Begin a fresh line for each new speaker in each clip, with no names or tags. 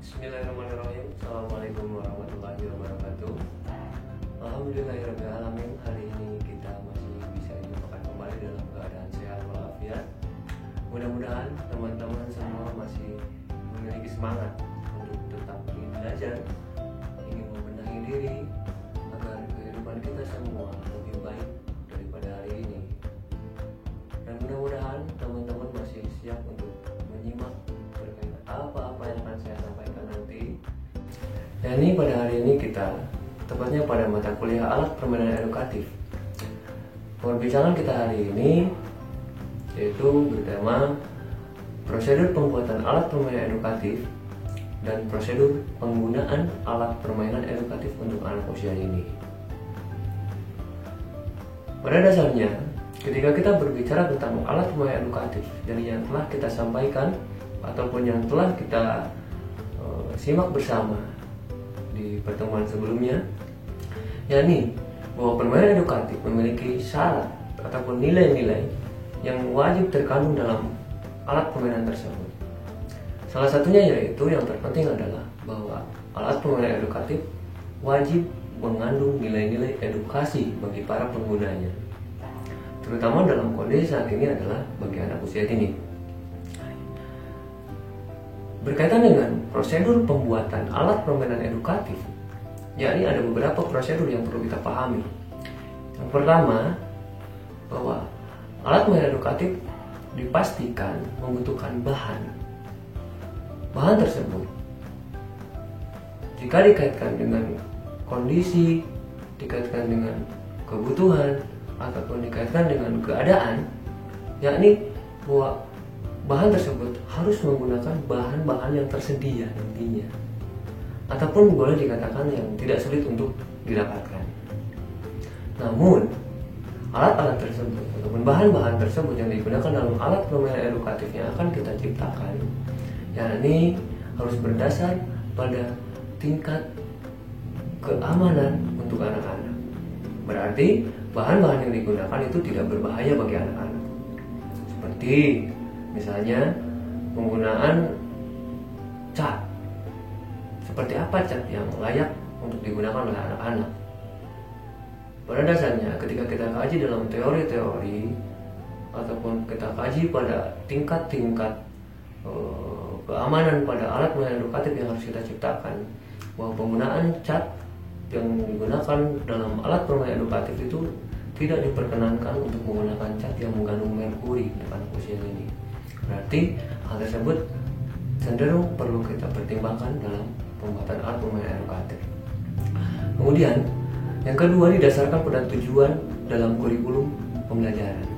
Bismillahirrahmanirrahim. Assalamualaikum warahmatullahi wabarakatuh. Alhamdulillahirrahmanirrahim. Hari ini kita masih bisa dijumpakan kembali dalam keadaan sehat walafiat. Mudah-mudahan teman-teman semua masih memiliki semangat untuk tetap ingin belajar, ingin membenahi diri agar kehidupan kita semua lebih baik daripada hari ini. Dan mudah-mudahan teman-teman masih siap untuk menyimak berkaitan apa-apa yang akan saya sampaikan nanti. Dan ini pada hari ini kita tepatnya pada mata kuliah alat permainan edukatif. Perbincangan kita hari ini yaitu bertema prosedur pembuatan alat permainan edukatif dan prosedur penggunaan alat permainan edukatif untuk anak usia ini. Pada dasarnya, ketika kita berbicara tentang alat permainan edukatif dari yang telah kita sampaikan ataupun yang telah kita simak bersama di pertemuan sebelumnya, yakni bahwa permainan edukatif memiliki syarat ataupun nilai-nilai yang wajib terkandung dalam alat permainan tersebut. Salah satunya yaitu yang terpenting adalah bahwa alat permainan edukatif wajib mengandung nilai-nilai edukasi bagi para penggunanya, terutama dalam kondisi saat ini adalah bagi anak usia dini. Berkaitan dengan prosedur pembuatan alat permainan edukatif, yakni ada beberapa prosedur yang perlu kita pahami. Yang pertama, bahwa alat permainan edukatif dipastikan membutuhkan bahan. Bahan tersebut, jika dikaitkan dengan kondisi, dikaitkan dengan kebutuhan, ataupun dikaitkan dengan keadaan, yakni bahwa bahan tersebut harus menggunakan bahan-bahan yang tersedia nantinya, ataupun boleh dikatakan yang tidak sulit untuk didapatkan. Namun, alat-alat tersebut ataupun bahan-bahan tersebut yang digunakan dalam alat permainan edukatif yang akan kita ciptakan, yakni harus berdasar pada tingkat keamanan untuk anak-anak. Berarti bahan-bahan yang digunakan itu tidak berbahaya bagi anak-anak. Seperti misalnya penggunaan cat. Seperti apa cat yang layak untuk digunakan oleh anak-anak? Pada dasarnya ketika kita kaji dalam teori-teori ataupun kita kaji pada tingkat-tingkat keamanan pada alat permainan edukatif yang harus kita ciptakan, bahwa penggunaan cat yang digunakan dalam alat permainan edukatif itu tidak diperkenankan untuk menggunakan cat yang mengandung merkuri pada anak usia ini. Berarti hal tersebut cenderung perlu kita pertimbangkan dalam pembuatan alat permainan edukatif. Kemudian yang kedua, didasarkan pada tujuan dalam kurikulum pembelajaran.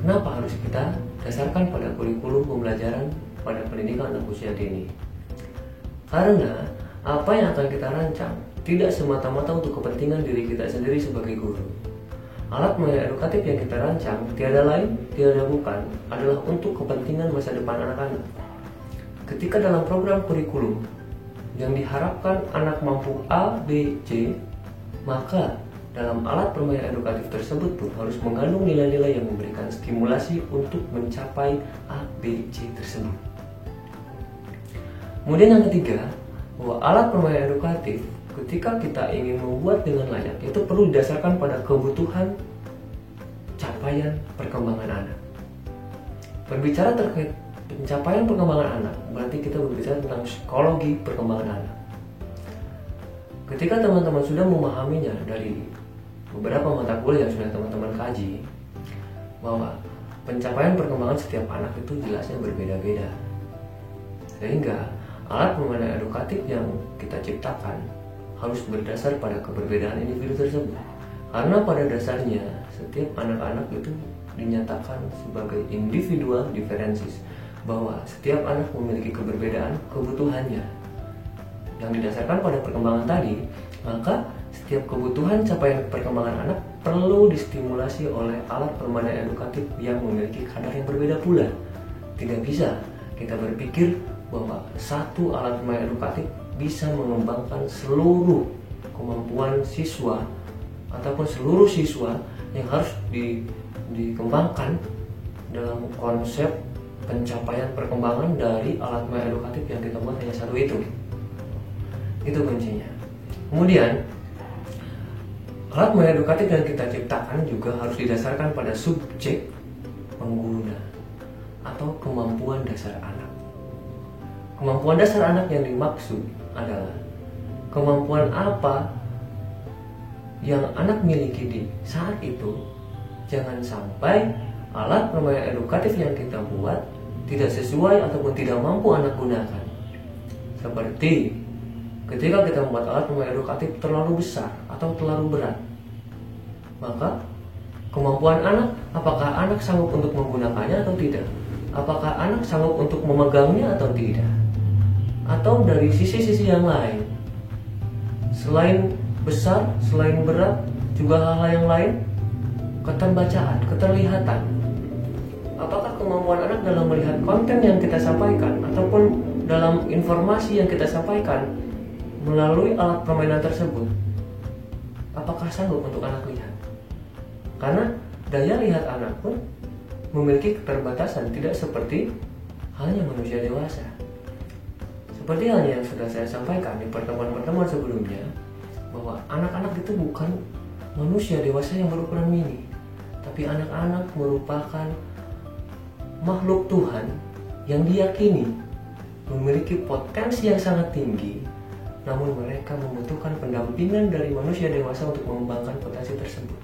Kenapa harus kita dasarkan pada kurikulum pembelajaran pada pendidikan anak usia dini? Karena apa yang akan kita rancang tidak semata-mata untuk kepentingan diri kita sendiri sebagai guru. Alat permainan edukatif yang kita rancang tiada lain, tiada bukan adalah untuk kepentingan masa depan anak-anak. Ketika dalam program kurikulum yang diharapkan anak mampu A, B, C, maka dalam alat permainan edukatif tersebut pun harus mengandung nilai-nilai yang memberikan stimulasi untuk mencapai A, B, C tersebut. Kemudian yang ketiga, bahwa alat permainan edukatif ketika kita ingin membuat dengan layak itu perlu didasarkan pada kebutuhan capaian perkembangan anak. Berbicara terkait pencapaian perkembangan anak, berarti kita berbicara tentang psikologi perkembangan anak. Ketika teman-teman sudah memahaminya dari beberapa mata kuliah yang sudah teman-teman kaji, bahwa pencapaian perkembangan setiap anak itu jelasnya berbeda-beda, sehingga alat permainan edukatif yang kita ciptakan harus berdasar pada keberbedaan individu tersebut. Karena pada dasarnya setiap anak-anak itu dinyatakan sebagai individual differences, bahwa setiap anak memiliki keberbedaan kebutuhannya yang didasarkan pada perkembangan tadi. Maka setiap kebutuhan capaian perkembangan anak perlu distimulasi oleh alat permainan edukatif yang memiliki kadar yang berbeda pula. Tidak bisa kita berpikir bahwa satu alat permainan edukatif bisa mengembangkan seluruh kemampuan siswa ataupun seluruh siswa yang harus dikembangkan dalam konsep pencapaian perkembangan dari alat main edukatif yang kita buat hanya satu itu. Itu kuncinya. Kemudian alat main edukatif yang kita ciptakan juga harus didasarkan pada subjek pengguna atau kemampuan dasar anak. Kemampuan dasar anak yang dimaksud adalah kemampuan apa yang anak miliki di saat itu. Jangan sampai alat permainan edukatif yang kita buat tidak sesuai ataupun tidak mampu anak gunakan. Seperti ketika kita membuat alat permainan edukatif terlalu besar atau terlalu berat, maka kemampuan anak, apakah anak sanggup untuk menggunakannya atau tidak? Apakah anak sanggup untuk memegangnya atau tidak? Atau dari sisi-sisi yang lain, selain besar, selain berat, juga hal-hal yang lain, keterbacaan, keterlihatan. Apakah kemampuan anak dalam melihat konten yang kita sampaikan ataupun dalam informasi yang kita sampaikan melalui alat permainan tersebut, apakah sanggup untuk anak lihat? Karena daya lihat anak pun memiliki keterbatasan, tidak seperti halnya manusia dewasa. Seperti halnya yang sudah saya sampaikan di pertemuan-pertemuan sebelumnya, bahwa anak-anak itu bukan manusia dewasa yang berukuran mini, tapi anak-anak merupakan makhluk Tuhan yang diyakini memiliki potensi yang sangat tinggi, namun mereka membutuhkan pendampingan dari manusia dewasa untuk mengembangkan potensi tersebut.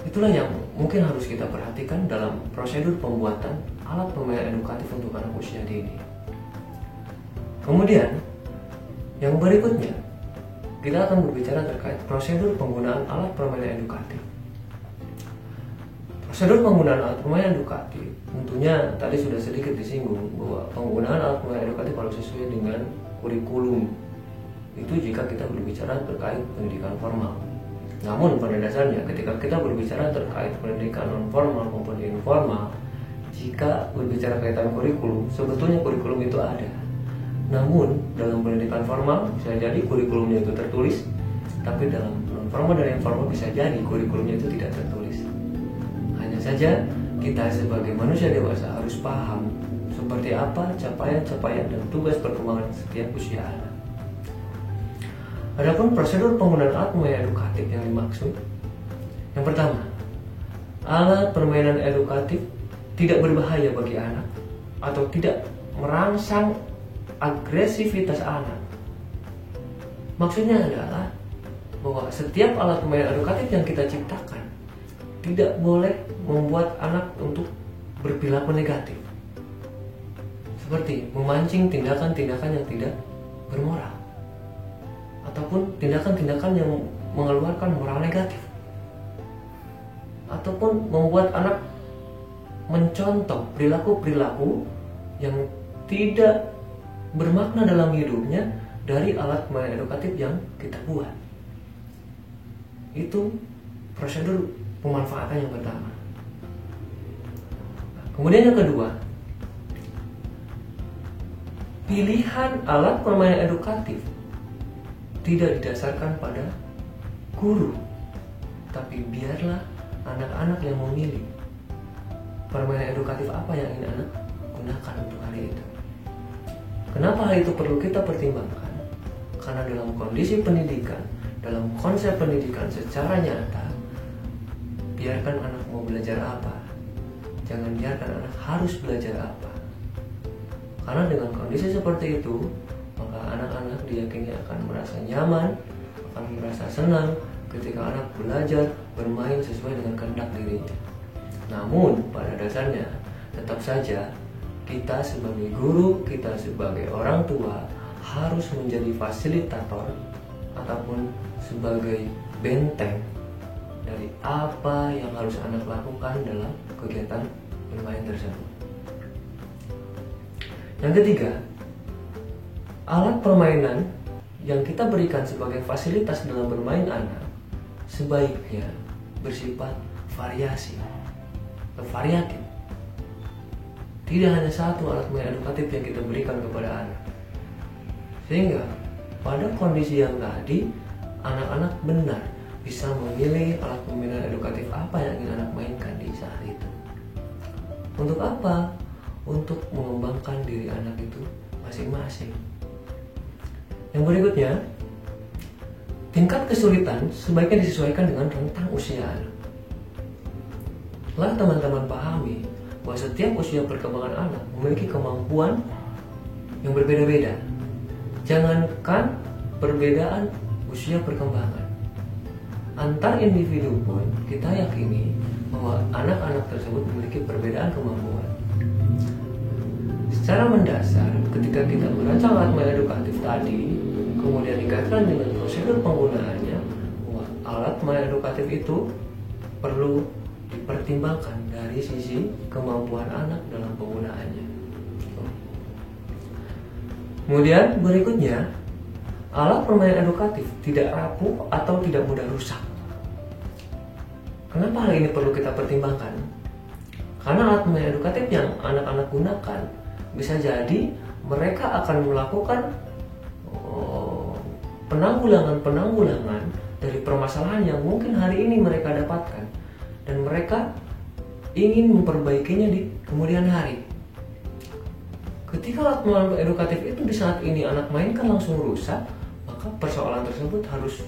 Itulah yang mungkin harus kita perhatikan dalam prosedur pembuatan alat permainan edukatif untuk anak usia dini. Kemudian, yang berikutnya, kita akan berbicara terkait prosedur penggunaan alat permainan edukatif. Prosedur penggunaan alat permainan edukatif tentunya tadi sudah sedikit disinggung bahwa penggunaan alat permainan edukatif harus sesuai dengan kurikulum. Itu jika kita berbicara terkait pendidikan formal. Namun pada dasarnya ketika kita berbicara terkait pendidikan non formal maupun informal, jika berbicara kaitan kurikulum, sebetulnya kurikulum itu ada. Namun dalam pendidikan formal bisa jadi kurikulumnya itu tertulis, tapi dalam non formal dan informal bisa jadi kurikulumnya itu tidak tertulis. Hanya saja kita sebagai manusia dewasa harus paham seperti apa capaian-capaian dan tugas perkembangan setiap usia anak. Adapun prosedur penggunaan alat permainan edukatif yang dimaksud, yang pertama, alat permainan edukatif tidak berbahaya bagi anak atau tidak merangsang agresivitas anak. Maksudnya adalah bahwa setiap alat permainan edukatif yang kita ciptakan tidak boleh membuat anak untuk berperilaku negatif, seperti memancing tindakan-tindakan yang tidak bermoral ataupun tindakan-tindakan yang mengeluarkan moral negatif, ataupun membuat anak mencontoh perilaku-perilaku yang tidak bermakna dalam hidupnya dari alat permainan edukatif yang kita buat. Itu prosedur pemanfaatan yang pertama. Kemudian yang kedua, pilihan alat permainan edukatif tidak didasarkan pada guru, tapi biarlah anak-anak yang memilih permainan edukatif apa yang ingin anak gunakan untuk hari itu. Kenapa hal itu perlu kita pertimbangkan? Karena dalam kondisi pendidikan, dalam konsep pendidikan secara nyata, biarkan anak mau belajar apa, jangan biarkan anak harus belajar apa. Karena dengan kondisi seperti itu, maka anak-anak diyakini akan merasa nyaman, akan merasa senang ketika anak belajar bermain sesuai dengan kehendak dirinya. Namun pada dasarnya tetap saja kita sebagai guru, kita sebagai orang tua harus menjadi fasilitator ataupun sebagai benteng dari apa yang harus anak lakukan dalam kegiatan bermain tersebut. Yang ketiga, alat permainan yang kita berikan sebagai fasilitas dalam bermain anak sebaiknya bersifat variatif. Tidak hanya satu alat permainan edukatif yang kita berikan kepada anak, sehingga pada kondisi yang tadi anak-anak benar bisa memilih alat permainan edukatif apa yang ingin anak mainkan di saat itu. Untuk apa? Untuk mengembangkan diri anak itu masing-masing. Yang berikutnya, tingkat kesulitan sebaiknya disesuaikan dengan rentang usia anak. Telah teman-teman pahami bahwa setiap usia perkembangan anak memiliki kemampuan yang berbeda-beda. Jangankan perbedaan usia perkembangan, antar individu pun kita yakini bahwa anak-anak tersebut memiliki perbedaan kemampuan. Secara mendasar, ketika kita merancang alat main edukatif tadi, kemudian dikaitkan dengan prosedur penggunaannya, bahwa alat main edukatif itu perlu dipertimbangkan dari sisi kemampuan anak dalam penggunaannya. Kemudian berikutnya, alat permainan edukatif tidak rapuh atau tidak mudah rusak. Kenapa hal ini perlu kita pertimbangkan? Karena alat permainan edukatif yang anak-anak gunakan bisa jadi mereka akan melakukan penanggulangan dari permasalahan yang mungkin hari ini mereka dapatkan, dan mereka ingin memperbaikinya di kemudian hari. Ketika alat permainan edukatif itu di saat ini anak mainkan langsung rusak, maka persoalan tersebut harus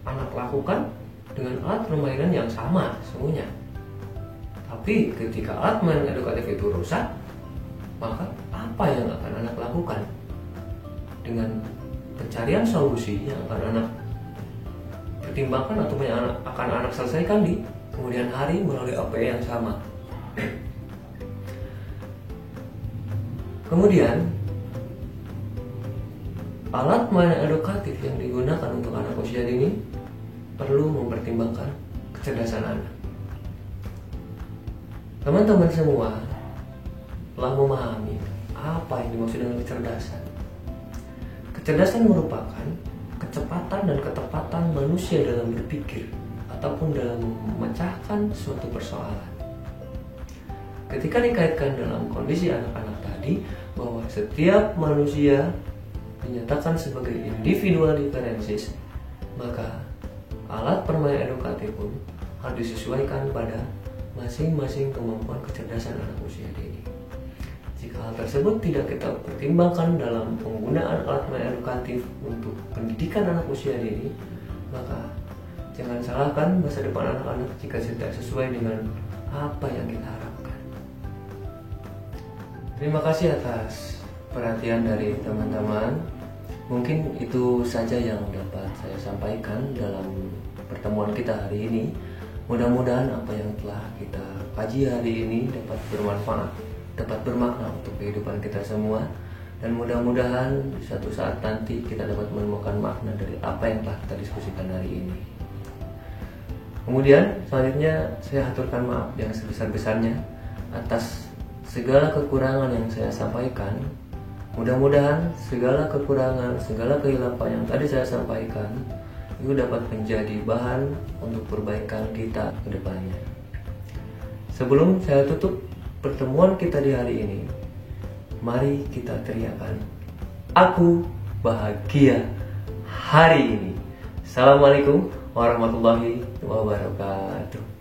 anak lakukan dengan alat permainan yang sama semuanya. Tapi ketika alat permainan edukatif itu rusak, maka apa yang akan anak lakukan? Dengan pencarian solusi yang akan anak pertimbangkan atau yang akan anak selesaikan di kemudian hari melalui APE yang sama. Kemudian alat permainan edukatif yang digunakan untuk anak usia dini perlu mempertimbangkan kecerdasan anak. Teman-teman semua telah memahami apa yang dimaksud dengan kecerdasan. Kecerdasan merupakan kecepatan dan ketepatan manusia dalam berpikir ataupun dalam memecahkan suatu persoalan. Ketika dikaitkan dalam kondisi anak-anak tadi, bahwa setiap manusia dinyatakan sebagai individual differences, maka alat permainan edukatif pun harus disesuaikan pada masing-masing kemampuan kecerdasan anak usia dini. Jika hal tersebut tidak kita pertimbangkan dalam penggunaan alat permainan edukatif untuk pendidikan anak usia dini, maka jangan salahkan masa depan anak-anak jika tidak sesuai dengan apa yang kita harapkan. Terima kasih atas perhatian dari teman-teman. Mungkin itu saja yang dapat saya sampaikan dalam pertemuan kita hari ini. Mudah-mudahan apa yang telah kita kaji hari ini dapat bermanfaat, dapat bermakna untuk kehidupan kita semua, dan mudah-mudahan suatu saat nanti kita dapat menemukan makna dari apa yang telah kita diskusikan hari ini. Kemudian selanjutnya saya aturkan maaf yang sebesar-besarnya atas segala kekurangan yang saya sampaikan. Mudah-mudahan segala kekurangan, segala kehilapan yang tadi saya sampaikan itu dapat menjadi bahan untuk perbaikan kita ke depannya. Sebelum saya tutup pertemuan kita di hari ini, mari kita teriakan, aku bahagia hari ini. Assalamualaikum warahmatullahi wabarakatuh.